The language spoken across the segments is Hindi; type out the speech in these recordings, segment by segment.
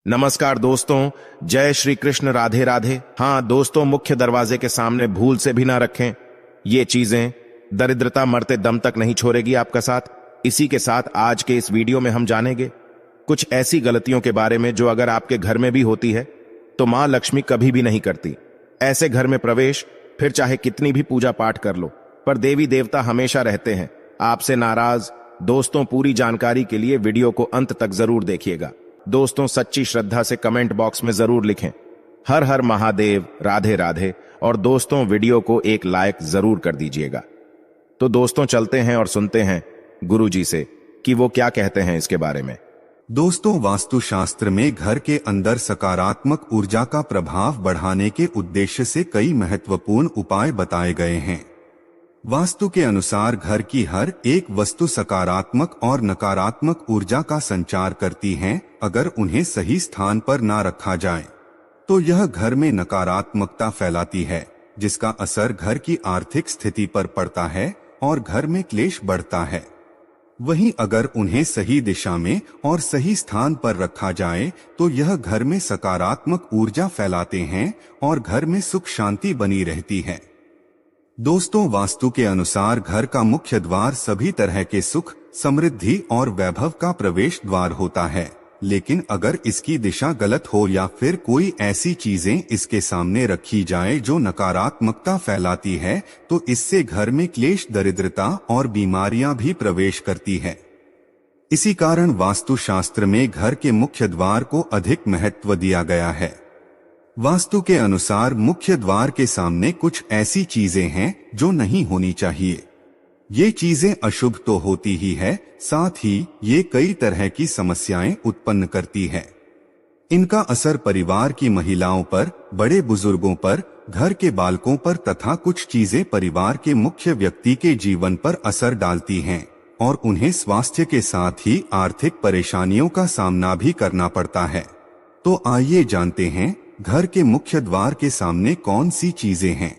नमस्कार दोस्तों, जय श्री कृष्ण, राधे राधे। हाँ दोस्तों, मुख्य दरवाजे के सामने भूल से भी ना रखें। ये चीजें दरिद्रता मरते दम तक नहीं छोड़ेगी आपका साथ। इसी के साथ आज के इस वीडियो में हम जानेंगे कुछ ऐसी गलतियों के बारे में जो अगर आपके घर में भी होती है तो मां लक्ष्मी कभी भी नहीं करती। ऐसे घर में प्रवेश, फिर चाहे कितनी भी पूजा पाठ कर लो, पर देवी देवता हमेशा रहते हैं आपसे नाराज। दोस्तों, पूरी जानकारी के लिए वीडियो को अंत तक जरूर देखिएगा। दोस्तों, सच्ची श्रद्धा से कमेंट बॉक्स में जरूर लिखें हर हर महादेव, राधे राधे। और दोस्तों, वीडियो को एक लाइक जरूर कर दीजिएगा। तो दोस्तों, चलते हैं और सुनते हैं गुरुजी से कि वो क्या कहते हैं इसके बारे में। दोस्तों, वास्तुशास्त्र में घर के अंदर सकारात्मक ऊर्जा का प्रभाव बढ़ाने के उद्देश्य से कई महत्वपूर्ण उपाय बताए गए हैं। वास्तु के अनुसार घर की हर एक वस्तु सकारात्मक और नकारात्मक ऊर्जा का संचार करती है। अगर उन्हें सही स्थान पर ना रखा जाए तो यह घर में नकारात्मकता फैलाती है, जिसका असर घर की आर्थिक स्थिति पर पड़ता है और घर में क्लेश बढ़ता है। वहीं अगर उन्हें सही दिशा में और सही स्थान पर रखा जाए तो यह घर में सकारात्मक ऊर्जा फैलाते हैं और घर में सुख शांति बनी रहती है। दोस्तों, वास्तु के अनुसार घर का मुख्य द्वार सभी तरह के सुख, समृद्धि और वैभव का प्रवेश द्वार होता है। लेकिन अगर इसकी दिशा गलत हो या फिर कोई ऐसी चीजें इसके सामने रखी जाए जो नकारात्मकता फैलाती है तो इससे घर में क्लेश, दरिद्रता और बीमारियां भी प्रवेश करती है। इसी कारण वास्तुशास्त्र में घर के मुख्य द्वार को अधिक महत्व दिया गया है। वास्तु के अनुसार मुख्य द्वार के सामने कुछ ऐसी चीजें हैं जो नहीं होनी चाहिए। ये चीजें अशुभ तो होती ही है, साथ ही ये कई तरह की समस्याएं उत्पन्न करती है। इनका असर परिवार की महिलाओं पर, बड़े बुजुर्गों पर, घर के बालकों पर तथा कुछ चीजें परिवार के मुख्य व्यक्ति के जीवन पर असर डालती हैं और उन्हें स्वास्थ्य के साथ ही आर्थिक परेशानियों का सामना भी करना पड़ता है। तो आइए जानते हैं घर के मुख्य द्वार के सामने कौन सी चीजें हैं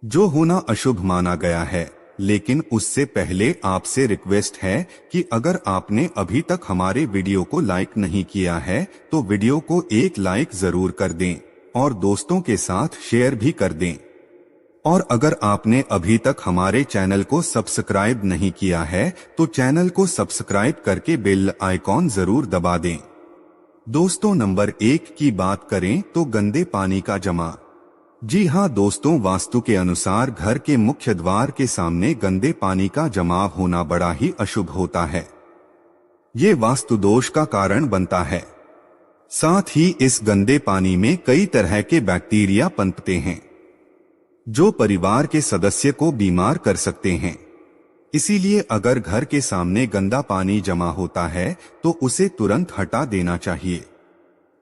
जो होना अशुभ माना गया है। लेकिन उससे पहले आपसे रिक्वेस्ट है कि अगर आपने अभी तक हमारे वीडियो को लाइक नहीं किया है तो वीडियो को एक लाइक जरूर कर दें और दोस्तों के साथ शेयर भी कर दें। और अगर आपने अभी तक हमारे चैनल को सब्सक्राइब नहीं किया है तो चैनल को सब्सक्राइब करके बेल आइकॉन जरूर दबा दें। दोस्तों, नंबर 1 की बात करें तो गंदे पानी का जमा। जी हाँ दोस्तों, वास्तु के अनुसार घर के मुख्य द्वार के सामने गंदे पानी का जमाव होना बड़ा ही अशुभ होता है। ये वास्तु दोष का कारण बनता है। साथ ही इस गंदे पानी में कई तरह के बैक्टीरिया पनपते हैं जो परिवार के सदस्य को बीमार कर सकते हैं। इसीलिए अगर घर के सामने गंदा पानी जमा होता है तो उसे तुरंत हटा देना चाहिए।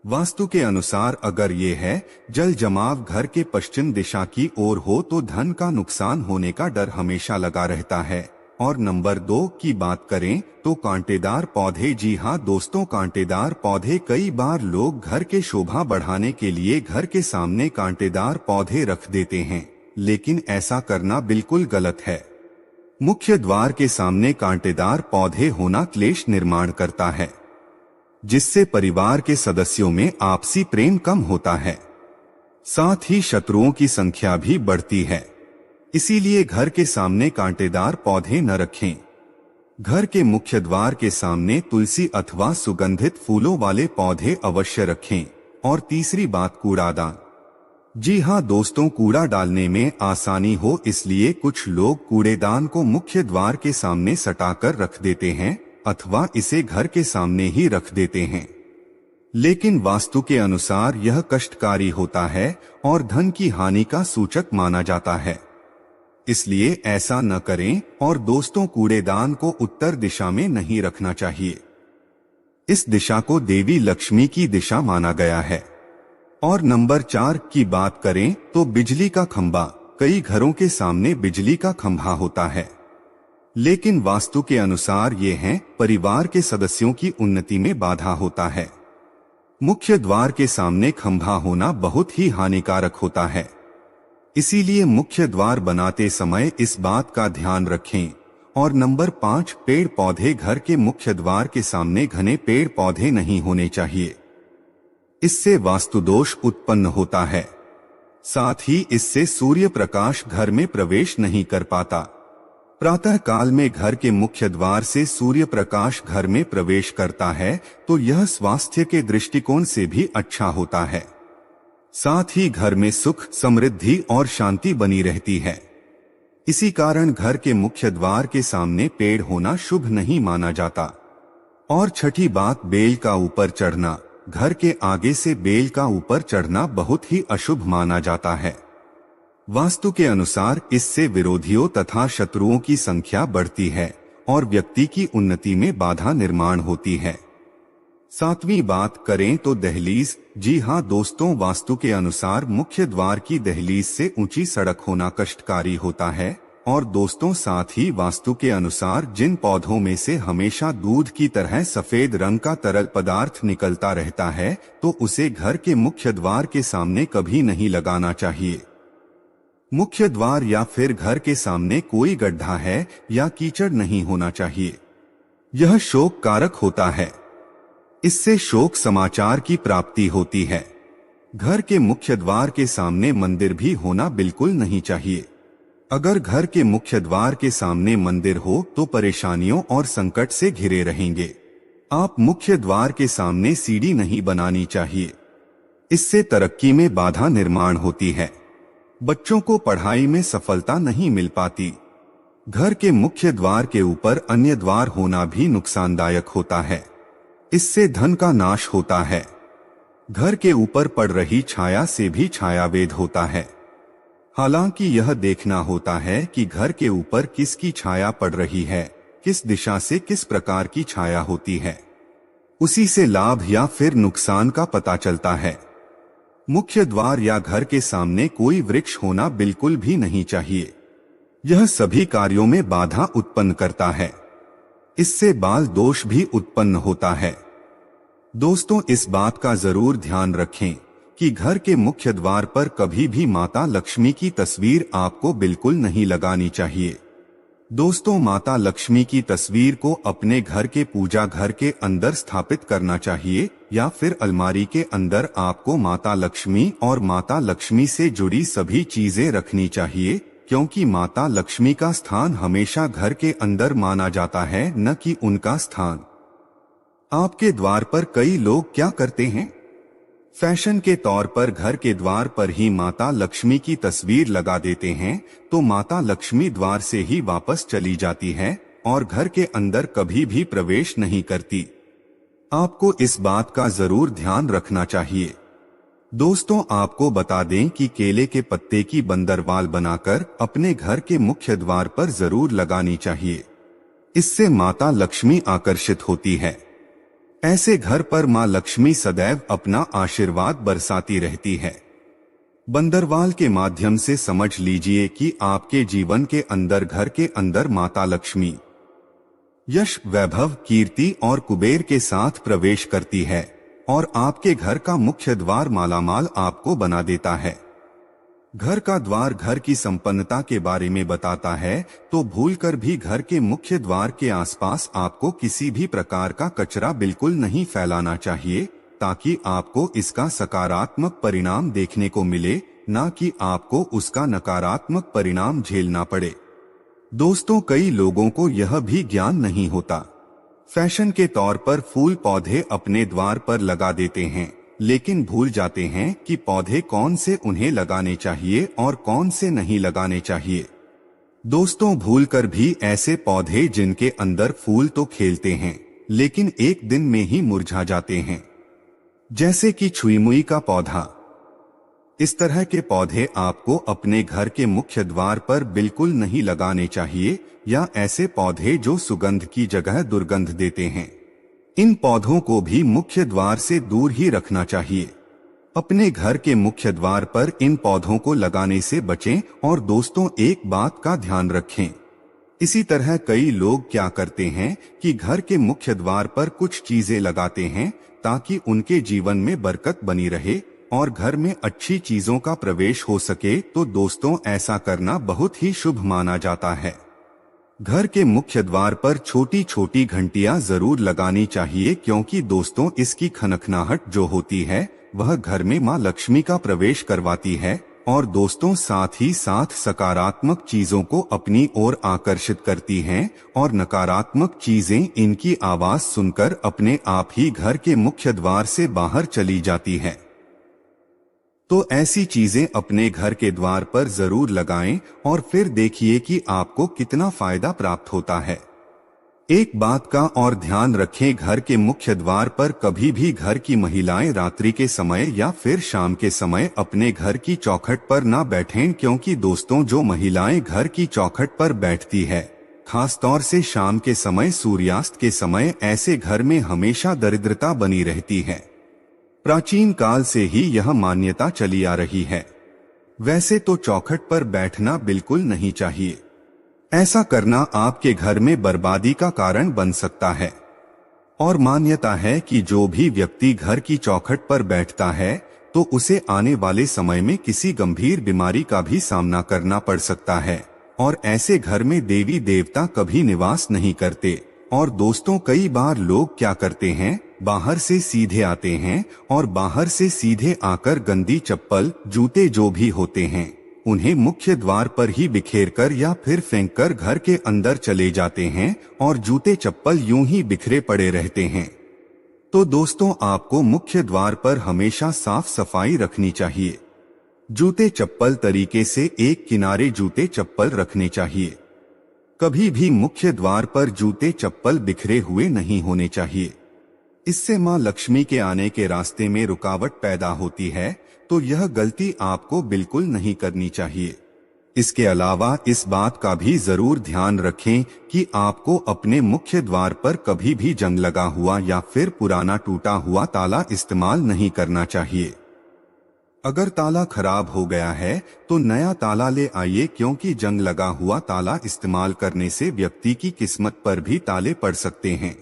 वास्तु के अनुसार अगर ये है जल जमाव घर के पश्चिम दिशा की ओर हो तो धन का नुकसान होने का डर हमेशा लगा रहता है। और नंबर 2 की बात करें तो कांटेदार पौधे। जी हाँ दोस्तों, कांटेदार पौधे कई बार लोग घर के शोभा बढ़ाने के लिए घर के सामने कांटेदार पौधे रख देते हैं, लेकिन ऐसा करना बिल्कुल गलत है। मुख्य द्वार के सामने कांटेदार पौधे होना क्लेश निर्माण करता है, जिससे परिवार के सदस्यों में आपसी प्रेम कम होता है। साथ ही शत्रुओं की संख्या भी बढ़ती है। इसीलिए घर के सामने कांटेदार पौधे न रखें। घर के मुख्य द्वार के सामने तुलसी अथवा सुगंधित फूलों वाले पौधे अवश्य रखें। और तीसरी बात, कूड़ादान। जी हाँ दोस्तों, कूड़ा डालने में आसानी हो इसलिए कुछ लोग कूड़ेदान को मुख्य द्वार के सामने सटाकर रख देते हैं अथवा इसे घर के सामने ही रख देते हैं। लेकिन वास्तु के अनुसार यह कष्टकारी होता है और धन की हानि का सूचक माना जाता है। इसलिए ऐसा न करें। और दोस्तों, कूड़ेदान को उत्तर दिशा में नहीं रखना चाहिए। इस दिशा को देवी लक्ष्मी की दिशा माना गया है। और नंबर 4 की बात करें तो बिजली का खंभा। कई घरों के सामने बिजली का खंभा होता है, लेकिन वास्तु के अनुसार ये है परिवार के सदस्यों की उन्नति में बाधा होता है। मुख्य द्वार के सामने खंभा होना बहुत ही हानिकारक होता है। इसीलिए मुख्य द्वार बनाते समय इस बात का ध्यान रखें। और नंबर 5, पेड़ पौधे। घर के मुख्य द्वार के सामने घने पेड़ पौधे नहीं होने चाहिए। इससे वास्तु दोष उत्पन्न होता है। साथ ही इससे सूर्य प्रकाश घर में प्रवेश नहीं कर पाता। प्रातः काल में घर के मुख्य द्वार से सूर्य प्रकाश घर में प्रवेश करता है तो यह स्वास्थ्य के दृष्टिकोण से भी अच्छा होता है। साथ ही घर में सुख, समृद्धि और शांति बनी रहती है। इसी कारण घर के मुख्य द्वार के सामने पेड़ होना शुभ नहीं माना जाता। और छठी बात, बेल का ऊपर चढ़ना। घर के आगे से बेल का ऊपर चढ़ना बहुत ही अशुभ माना जाता है। वास्तु के अनुसार इससे विरोधियों तथा शत्रुओं की संख्या बढ़ती है और व्यक्ति की उन्नति में बाधा निर्माण होती है। सातवीं बात करें तो दहलीज। जी हाँ दोस्तों, वास्तु के अनुसार मुख्य द्वार की दहलीज से ऊंची सड़क होना कष्टकारी होता है। और दोस्तों, साथ ही वास्तु के अनुसार जिन पौधों में से हमेशा दूध की तरह सफेद रंग का तरल पदार्थ निकलता रहता है तो उसे घर के मुख्य द्वार के सामने कभी नहीं लगाना चाहिए। मुख्य द्वार या फिर घर के सामने कोई गड्ढा है या कीचड़ नहीं होना चाहिए। यह शोक कारक होता है। इससे शोक समाचार की प्राप्ति होती है। घर के मुख्य द्वार के सामने मंदिर भी होना बिल्कुल नहीं चाहिए। अगर घर के मुख्य द्वार के सामने मंदिर हो तो परेशानियों और संकट से घिरे रहेंगे। आप मुख्य द्वार के सामने सीढ़ी नहीं बनानी चाहिए। इससे तरक्की में बाधा निर्माण होती है। बच्चों को पढ़ाई में सफलता नहीं मिल पाती। घर के मुख्य द्वार के ऊपर अन्य द्वार होना भी नुकसानदायक होता है। इससे धन का नाश होता है। घर के ऊपर पड़ रही छाया से भी छायावेद होता है। हालांकि यह देखना होता है कि घर के ऊपर किसकी छाया पड़ रही है, किस दिशा से किस प्रकार की छाया होती है, उसी से लाभ या फिर नुकसान का पता चलता है। मुख्य द्वार या घर के सामने कोई वृक्ष होना बिल्कुल भी नहीं चाहिए। यह सभी कार्यों में बाधा उत्पन्न करता है। इससे बाल दोष भी उत्पन्न होता है। दोस्तों, इस बात का जरूर ध्यान रखें कि घर के मुख्य द्वार पर कभी भी माता लक्ष्मी की तस्वीर आपको बिल्कुल नहीं लगानी चाहिए। दोस्तों, माता लक्ष्मी की तस्वीर को अपने घर के पूजा घर के अंदर स्थापित करना चाहिए या फिर अलमारी के अंदर आपको माता लक्ष्मी और माता लक्ष्मी से जुड़ी सभी चीजें रखनी चाहिए, क्योंकि माता लक्ष्मी का स्थान हमेशा घर के अंदर माना जाता है, न कि उनका स्थान। आपके द्वार पर कई लोग क्या करते हैं, फैशन के तौर पर घर के द्वार पर ही माता लक्ष्मी की तस्वीर लगा देते हैं तो माता लक्ष्मी द्वार से ही वापस चली जाती है और घर के अंदर कभी भी प्रवेश नहीं करती। आपको इस बात का जरूर ध्यान रखना चाहिए। दोस्तों, आपको बता दें कि केले के पत्ते की बंदरवाल बनाकर अपने घर के मुख्य द्वार पर जरूर लगानी चाहिए। इससे माता लक्ष्मी आकर्षित होती है। ऐसे घर पर मां लक्ष्मी सदैव अपना आशीर्वाद बरसाती रहती है। बंदरवाल के माध्यम से समझ लीजिए कि आपके जीवन के अंदर घर के अंदर माता लक्ष्मी यश, वैभव, कीर्ति और कुबेर के साथ प्रवेश करती है और आपके घर का मुख्य द्वार मालामाल आपको बना देता है। घर का द्वार घर की संपन्नता के बारे में बताता है, तो भूलकर भी घर के मुख्य द्वार के आसपास आपको किसी भी प्रकार का कचरा बिल्कुल नहीं फैलाना चाहिए, ताकि आपको इसका सकारात्मक परिणाम देखने को मिले, ना कि आपको उसका नकारात्मक परिणाम झेलना पड़े। दोस्तों, कई लोगों को यह भी ज्ञान नहीं होता। फैशन के तौर पर फूल पौधे अपने द्वार पर लगा देते हैं, लेकिन भूल जाते हैं कि पौधे कौन से उन्हें लगाने चाहिए और कौन से नहीं लगाने चाहिए। दोस्तों, भूलकर भी ऐसे पौधे जिनके अंदर फूल तो खिलते हैं लेकिन एक दिन में ही मुरझा जाते हैं, जैसे कि छुईमुई का पौधा। इस तरह के पौधे आपको अपने घर के मुख्य द्वार पर बिल्कुल नहीं लगाने चाहिए, या ऐसे पौधे जो सुगंध की जगह दुर्गंध देते हैं। इन पौधों को भी मुख्य द्वार से दूर ही रखना चाहिए। अपने घर के मुख्य द्वार पर इन पौधों को लगाने से बचें। और दोस्तों, एक बात का ध्यान रखें, इसी तरह कई लोग क्या करते हैं कि घर के मुख्य द्वार पर कुछ चीजें लगाते हैं ताकि उनके जीवन में बरकत बनी रहे और घर में अच्छी चीजों का प्रवेश हो सके। तो दोस्तों, ऐसा करना बहुत ही शुभ माना जाता है। घर के मुख्य द्वार पर छोटी छोटी घंटियां जरूर लगानी चाहिए, क्योंकि दोस्तों, इसकी खनखनाहट जो होती है वह घर में मां लक्ष्मी का प्रवेश करवाती है और दोस्तों साथ ही साथ सकारात्मक चीजों को अपनी ओर आकर्षित करती हैं और नकारात्मक चीजें इनकी आवाज सुनकर अपने आप ही घर के मुख्य द्वार से बाहर चली जाती है। तो ऐसी चीजें अपने घर के द्वार पर जरूर लगाएं और फिर देखिए कि आपको कितना फायदा प्राप्त होता है। एक बात का और ध्यान रखें, घर के मुख्य द्वार पर कभी भी घर की महिलाएं रात्रि के समय या फिर शाम के समय अपने घर की चौखट पर ना बैठें, क्योंकि दोस्तों जो महिलाएं घर की चौखट पर बैठती है, खासतौर से शाम के समय, सूर्यास्त के समय, ऐसे घर में हमेशा दरिद्रता बनी रहती है। प्राचीन काल से ही यह मान्यता चली आ रही है। वैसे तो चौखट पर बैठना बिल्कुल नहीं चाहिए। ऐसा करना आपके घर में बर्बादी का कारण बन सकता है। और मान्यता है कि जो भी व्यक्ति घर की चौखट पर बैठता है तो उसे आने वाले समय में किसी गंभीर बीमारी का भी सामना करना पड़ सकता है। और ऐसे घर में देवी देवता कभी निवास नहीं करते। और दोस्तों कई बार लोग क्या करते हैं, बाहर से सीधे आते हैं और बाहर से सीधे आकर गंदी चप्पल, जूते जो भी होते हैं उन्हें मुख्य द्वार पर ही बिखेरकर या फिर फेंककर घर के अंदर चले जाते हैं और जूते चप्पल यूं ही बिखरे पड़े रहते हैं। तो दोस्तों आपको मुख्य द्वार पर हमेशा साफ सफाई रखनी चाहिए। जूते चप्पल तरीके से एक किनारे जूते चप्पल रखने चाहिए। कभी भी मुख्य द्वार पर जूते चप्पल बिखरे हुए नहीं होने चाहिए। इससे मां लक्ष्मी के आने के रास्ते में रुकावट पैदा होती है, तो यह गलती आपको बिल्कुल नहीं करनी चाहिए। इसके अलावा इस बात का भी जरूर ध्यान रखें कि आपको अपने मुख्य द्वार पर कभी भी जंग लगा हुआ या फिर पुराना टूटा हुआ ताला इस्तेमाल नहीं करना चाहिए। अगर ताला खराब हो गया है तो नया ताला ले आइए, क्योंकि जंग लगा हुआ ताला इस्तेमाल करने से व्यक्ति की किस्मत पर भी ताले पड़ सकते हैं।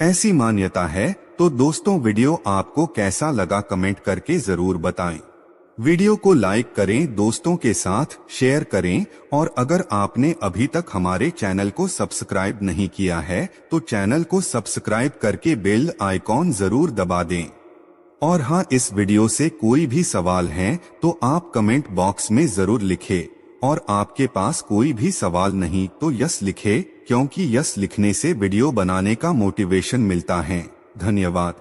ऐसी मान्यता है। तो दोस्तों वीडियो आपको कैसा लगा कमेंट करके जरूर बताएं। वीडियो को लाइक करें, दोस्तों के साथ शेयर करें और अगर आपने अभी तक हमारे चैनल को सब्सक्राइब नहीं किया है तो चैनल को सब्सक्राइब करके बेल आइकॉन जरूर दबा दें। और हाँ, इस वीडियो से कोई भी सवाल है तो आप कमेंट बॉक्स में जरूर लिखें और आपके पास कोई भी सवाल नहीं तो यस लिखें, क्योंकि यस लिखने से वीडियो बनाने का मोटिवेशन मिलता है। धन्यवाद।